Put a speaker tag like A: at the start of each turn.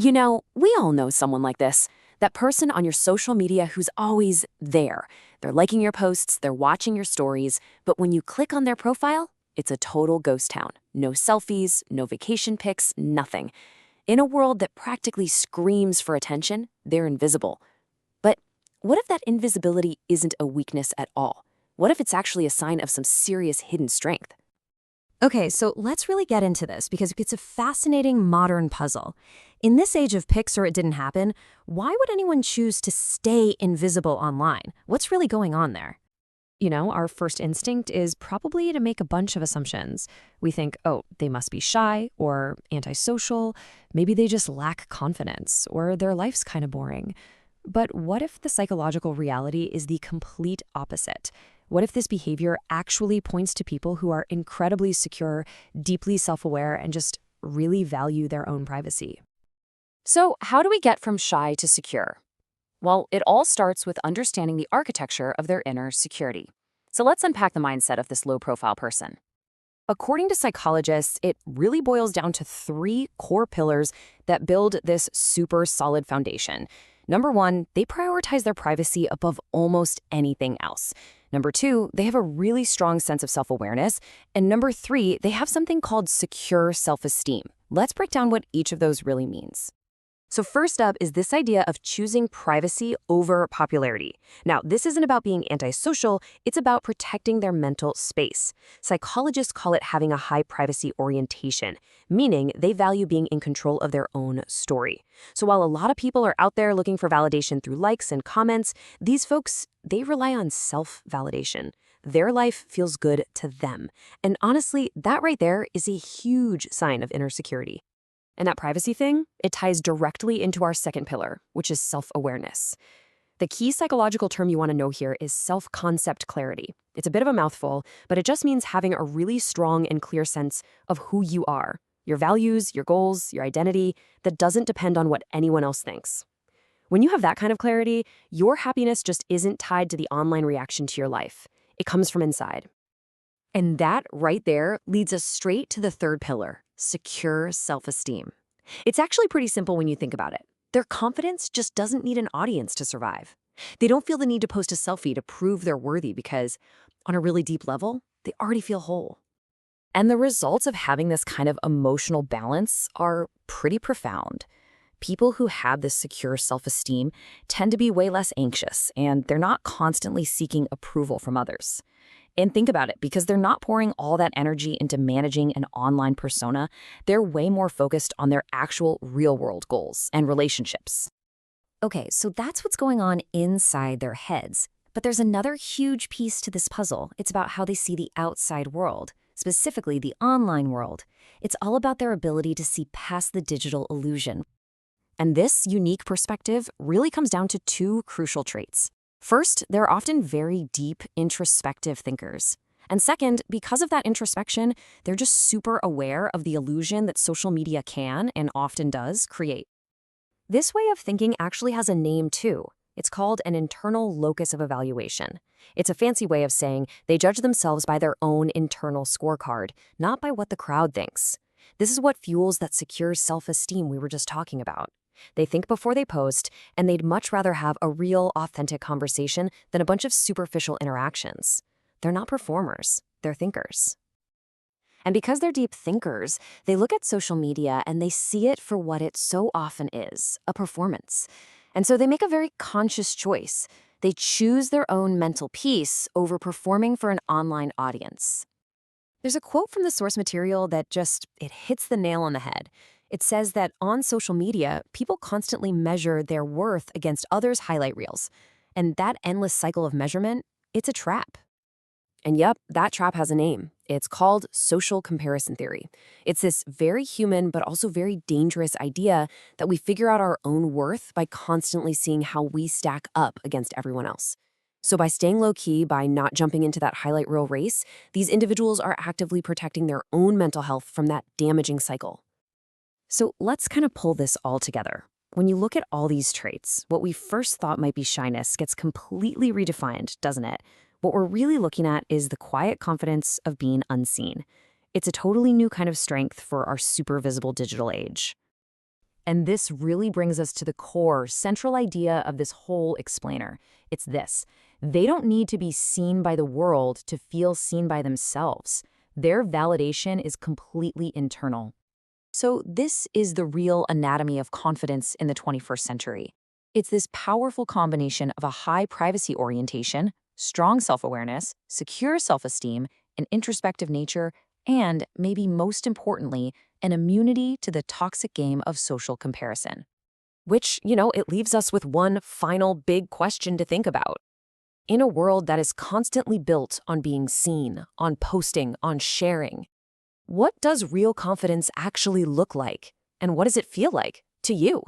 A: We all know someone like this. That person on your social media who's always there. They're liking your posts, they're watching your stories, but when you click on their profile, it's a total ghost town. No selfies, no vacation pics, nothing. In a world that practically screams for attention, they're invisible. But what if that invisibility isn't a weakness at all? What if it's actually a sign of some serious hidden strength?
B: Okay, so let's really get into this because it's a fascinating modern puzzle. In this age of pics or it didn't happen, why would anyone choose to stay invisible online? What's really going on there?
C: Our first instinct is probably to make a bunch of assumptions. We think, oh, they must be shy or antisocial. Maybe they just lack confidence or their life's kind of boring. But what if the psychological reality is the complete opposite? What if this behavior actually points to people who are incredibly secure, deeply self-aware, and just really value their own privacy?
A: So, how do we get from shy to secure? Well, it all starts with understanding the architecture of their inner security. So let's unpack the mindset of this low-profile person. According to psychologists, it really boils down to three core pillars that build this super solid foundation. Number one, they prioritize their privacy above almost anything else. Number two, they have a really strong sense of self-awareness. And number three, they have something called secure self-esteem. Let's break down what each of those really means. So first up is this idea of choosing privacy over popularity. Now, this isn't about being antisocial, it's about protecting their mental space. Psychologists call it having a high privacy orientation, meaning they value being in control of their own story. So while a lot of people are out there looking for validation through likes and comments, these folks, they rely on self-validation. Their life feels good to them. And honestly, that right there is a huge sign of inner security. And that privacy thing, it ties directly into our second pillar, which is self-awareness. The key psychological term you want to know here is self-concept clarity. It's a bit of a mouthful, but it just means having a really strong and clear sense of who you are, your values, your goals, your identity, that doesn't depend on what anyone else thinks. When you have that kind of clarity, your happiness just isn't tied to the online reaction to your life. It comes from inside. And that right there leads us straight to the third pillar, secure self-esteem. It's actually pretty simple when you think about it. Their confidence just doesn't need an audience to survive. They don't feel the need to post a selfie to prove they're worthy because, on a really deep level, they already feel whole. And the results of having this kind of emotional balance are pretty profound. People who have this secure self-esteem tend to be way less anxious, and they're not constantly seeking approval from others. And think about it, because they're not pouring all that energy into managing an online persona, they're way more focused on their actual real-world goals and relationships.
B: Okay, so that's what's going on inside their heads. But there's another huge piece to this puzzle. It's about how they see the outside world, specifically the online world. It's all about their ability to see past the digital illusion.
A: And this unique perspective really comes down to two crucial traits. First, they're often very deep, introspective thinkers. And second, because of that introspection, they're just super aware of the illusion that social media can, and often does, create. This way of thinking actually has a name too. It's called an internal locus of evaluation. It's a fancy way of saying they judge themselves by their own internal scorecard, not by what the crowd thinks. This is what fuels that secure self-esteem we were just talking about. They think before they post, and they'd much rather have a real, authentic conversation than a bunch of superficial interactions. They're not performers, they're thinkers. And because they're deep thinkers, they look at social media and they see it for what it so often is, a performance. And so they make a very conscious choice. They choose their own mental peace over performing for an online audience. There's a quote from the source material that it hits the nail on the head. It says that on social media, people constantly measure their worth against others' highlight reels. And that endless cycle of measurement, it's a trap. And yep, that trap has a name. It's called social comparison theory. It's this very human but also very dangerous idea that we figure out our own worth by constantly seeing how we stack up against everyone else. So by staying low-key, by not jumping into that highlight reel race, these individuals are actively protecting their own mental health from that damaging cycle. So let's kind of pull this all together. When you look at all these traits, what we first thought might be shyness gets completely redefined, doesn't it? What we're really looking at is the quiet confidence of being unseen. It's a totally new kind of strength for our super visible digital age. And this really brings us to the core, central idea of this whole explainer. It's this: they don't need to be seen by the world to feel seen by themselves. Their validation is completely internal. So, this is the real anatomy of confidence in the 21st century. It's this powerful combination of a high privacy orientation, strong self awareness, secure self esteem, an introspective nature, and, maybe most importantly, an immunity to the toxic game of social comparison.
C: Which, it leaves us with one final big question to think about. In a world that is constantly built on being seen, on posting, on sharing, what does real confidence actually look like? And what does it feel like to you?